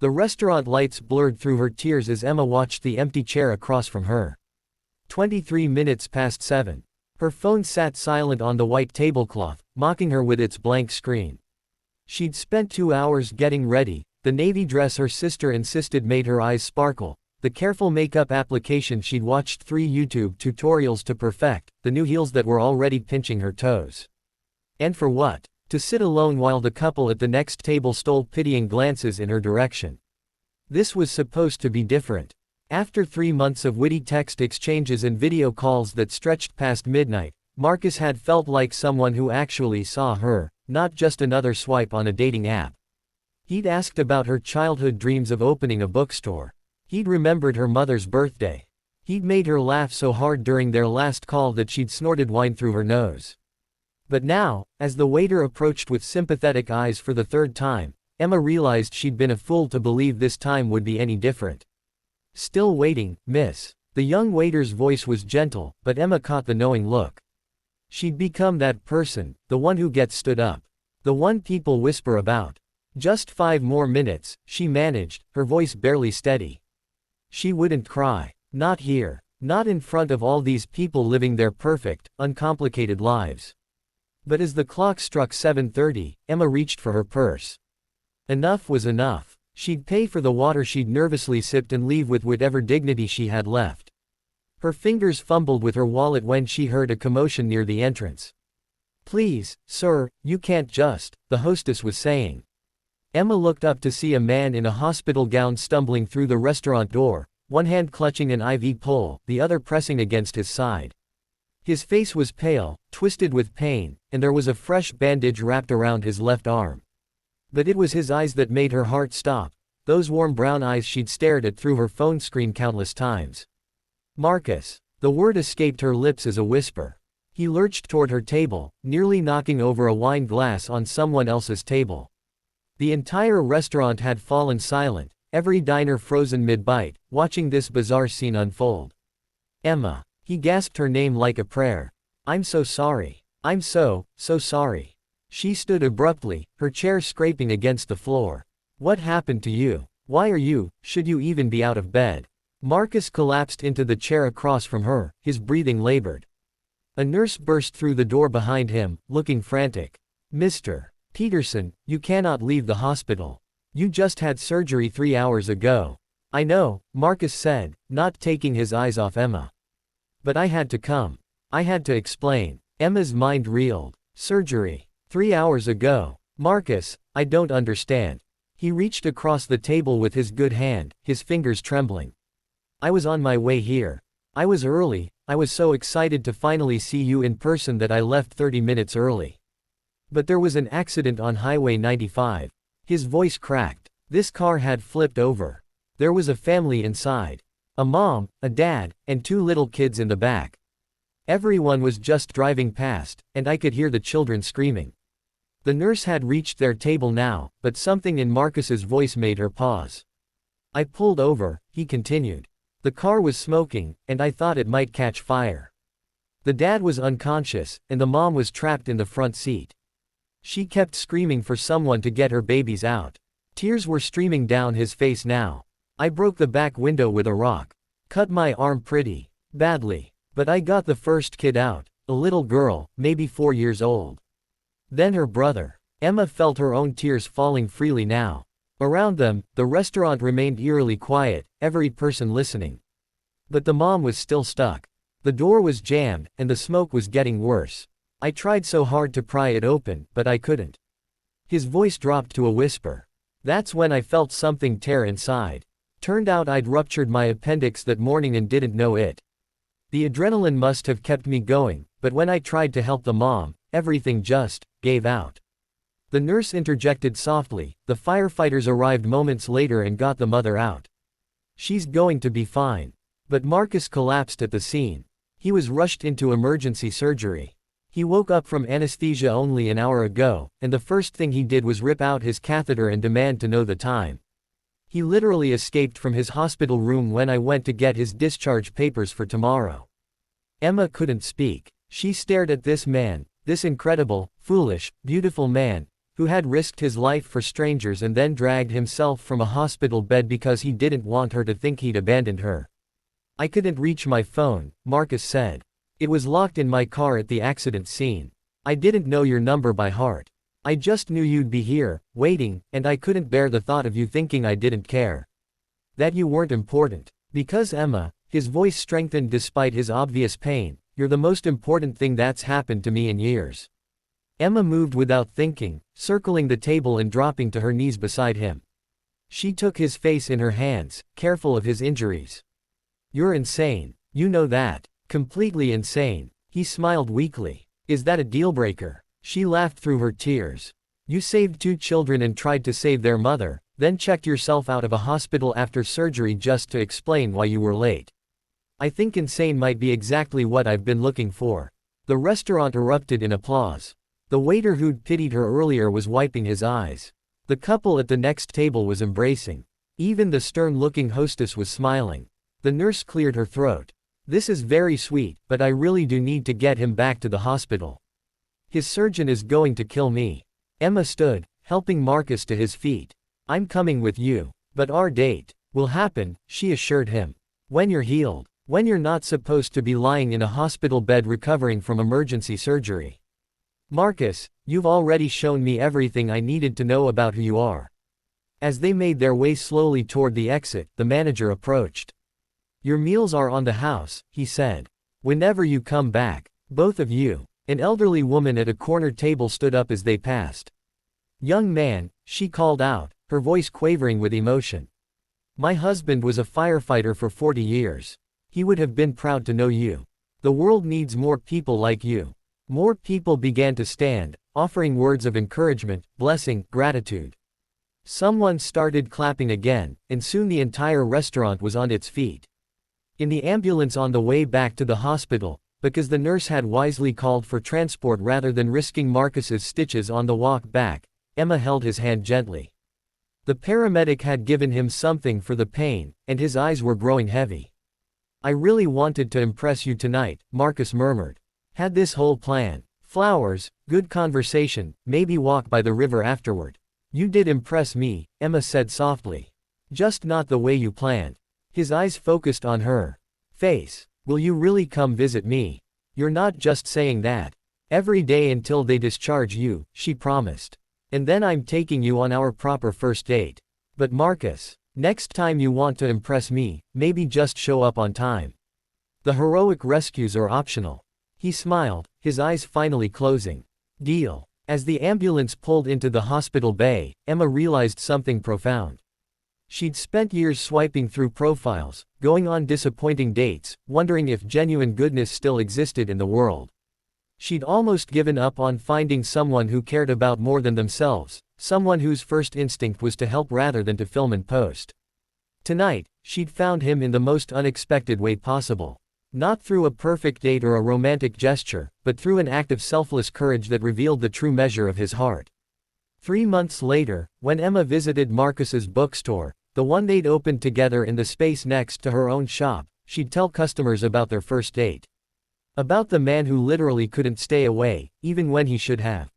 The restaurant lights blurred through her tears as Emma watched the empty chair across from her. 23 minutes past 7. Her phone sat silent on the white tablecloth, mocking her with its blank screen. She'd spent 2 hours getting ready, the navy dress her sister insisted made her eyes sparkle, the careful makeup application she'd watched 3 YouTube tutorials to perfect, the new heels that were already pinching her toes. And for what? To sit alone while the couple at the next table stole pitying glances in her direction. This was supposed to be different. After 3 months of witty text exchanges and video calls that stretched past midnight, Marcus had felt like someone who actually saw her, not just another swipe on a dating app. He'd asked about her childhood dreams of opening a bookstore. He'd remembered her mother's birthday. He'd made her laugh so hard during their last call that she'd snorted wine through her nose. But now, as the waiter approached with sympathetic eyes for the 3rd time, Emma realized she'd been a fool to believe this time would be any different. "Still waiting, miss." The young waiter's voice was gentle, but Emma caught the knowing look. She'd become that person, the one who gets stood up. The one people whisper about. "Just 5 more minutes," she managed, her voice barely steady. She wouldn't cry. Not here. Not in front of all these people living their perfect, uncomplicated lives. But as the clock struck 7:30, Emma reached for her purse. Enough was enough. She'd pay for the water she'd nervously sipped and leave with whatever dignity she had left. Her fingers fumbled with her wallet when she heard a commotion near the entrance. "Please, sir, you can't just," the hostess was saying. Emma looked up to see a man in a hospital gown stumbling through the restaurant door, one hand clutching an IV pole, the other pressing against his side. His face was pale, twisted with pain, and there was a fresh bandage wrapped around his left arm. But it was his eyes that made her heart stop, those warm brown eyes she'd stared at through her phone screen countless times. "Marcus." The word escaped her lips as a whisper. He lurched toward her table, nearly knocking over a wine glass on someone else's table. The entire restaurant had fallen silent, every diner frozen mid-bite, watching this bizarre scene unfold. "Emma." He gasped her name like a prayer. "I'm so sorry. I'm so sorry." She stood abruptly, her chair scraping against the floor. "What happened to you? Why should you even be out of bed?" Marcus collapsed into the chair across from her, his breathing labored. A nurse burst through the door behind him, looking frantic. "Mr. Peterson, you cannot leave the hospital. You just had surgery 3 hours ago." "I know," Marcus said, not taking his eyes off Emma. "But I had to come. I had to explain." Emma's mind reeled. "Surgery. 3 hours ago. Marcus, I don't understand." He reached across the table with his good hand, his fingers trembling. "I was on my way here. I was early, I was so excited to finally see you in person that I left 30 minutes early. But there was an accident on Highway 95. His voice cracked. This car had flipped over. There was a family inside. A mom, a dad, and 2 little kids in the back. Everyone was just driving past, and I could hear the children screaming." The nurse had reached their table now, but something in Marcus's voice made her pause. "I pulled over," he continued. "The car was smoking, and I thought it might catch fire. The dad was unconscious, and the mom was trapped in the front seat. She kept screaming for someone to get her babies out." Tears were streaming down his face now. "I broke the back window with a rock. Cut my arm pretty badly. But I got the first kid out, a little girl, maybe 4 years old. Then her brother." Emma felt her own tears falling freely now. Around them, the restaurant remained eerily quiet, every person listening. But the mom was still stuck. The door was jammed, and the smoke was getting worse. "I tried so hard to pry it open, but I couldn't." His voice dropped to a whisper. "That's when I felt something tear inside. Turned out I'd ruptured my appendix that morning and didn't know it. The adrenaline must have kept me going, but when I tried to help the mom, everything just gave out." The nurse interjected softly. "The firefighters arrived moments later and got the mother out. She's going to be fine." But Marcus collapsed at the scene. He was rushed into emergency surgery. He woke up from anesthesia only an hour ago, and the first thing he did was rip out his catheter and demand to know the time. "He literally escaped from his hospital room when I went to get his discharge papers for tomorrow." Emma couldn't speak. She stared at this man, this incredible, foolish, beautiful man, who had risked his life for strangers and then dragged himself from a hospital bed because he didn't want her to think he'd abandoned her. I couldn't reach my phone, Marcus said. It was locked in my car at the accident scene. I didn't know your number by heart. I just knew you'd be here, waiting, and I couldn't bear the thought of you thinking I didn't care. That you weren't important. Because Emma, his voice strengthened despite his obvious pain, you're the most important thing that's happened to me in years. Emma moved without thinking, circling the table and dropping to her knees beside him. She took his face in her hands, careful of his injuries. You're insane. You know that. Completely insane. He smiled weakly. Is that a deal-breaker? She laughed through her tears. You saved 2 children and tried to save their mother, then checked yourself out of a hospital after surgery just to explain why you were late. I think insane might be exactly what I've been looking for. The restaurant erupted in applause. The waiter who'd pitied her earlier was wiping his eyes. The couple at the next table was embracing. Even the stern-looking hostess was smiling. The nurse cleared her throat. This is very sweet, but I really do need to get him back to the hospital. His surgeon is going to kill me. Emma stood, helping Marcus to his feet. I'm coming with you. But our date will happen, she assured him. When you're healed. When you're not supposed to be lying in a hospital bed recovering from emergency surgery. Marcus, you've already shown me everything I needed to know about who you are. As they made their way slowly toward the exit, the manager approached. Your meals are on the house, he said. Whenever you come back. Both of you. An elderly woman at a corner table stood up as they passed. Young man, she called out, her voice quavering with emotion. My husband was a firefighter for 40 years. He would have been proud to know you. The world needs more people like you. More people began to stand, offering words of encouragement, blessing, gratitude. Someone started clapping again, and soon the entire restaurant was on its feet. In the ambulance on the way back to the hospital, because the nurse had wisely called for transport rather than risking Marcus's stitches on the walk back, Emma held his hand gently. The paramedic had given him something for the pain, and his eyes were growing heavy. I really wanted to impress you tonight, Marcus murmured. Had this whole plan. Flowers, good conversation, maybe walk by the river afterward. You did impress me, Emma said softly. Just not the way you planned. His eyes focused on her face. Will you really come visit me? You're not just saying that. Every day until they discharge you, she promised. And then I'm taking you on our proper first date. But Marcus, next time you want to impress me, maybe just show up on time. The heroic rescues are optional. He smiled, his eyes finally closing. Deal. As the ambulance pulled into the hospital bay, Emma realized something profound. She'd spent years swiping through profiles, going on disappointing dates, wondering if genuine goodness still existed in the world. She'd almost given up on finding someone who cared about more than themselves, someone whose first instinct was to help rather than to film and post. Tonight, she'd found him in the most unexpected way possible. Not through a perfect date or a romantic gesture, but through an act of selfless courage that revealed the true measure of his heart. 3 months later, when Emma visited Marcus's bookstore, the one they'd opened together in the space next to her own shop, she'd tell customers about their first date. About the man who literally couldn't stay away, even when he should have.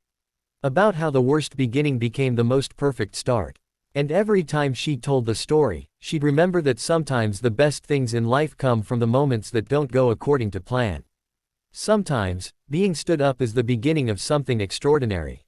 About how the worst beginning became the most perfect start. And every time she told the story, she'd remember that sometimes the best things in life come from the moments that don't go according to plan. Sometimes, being stood up is the beginning of something extraordinary.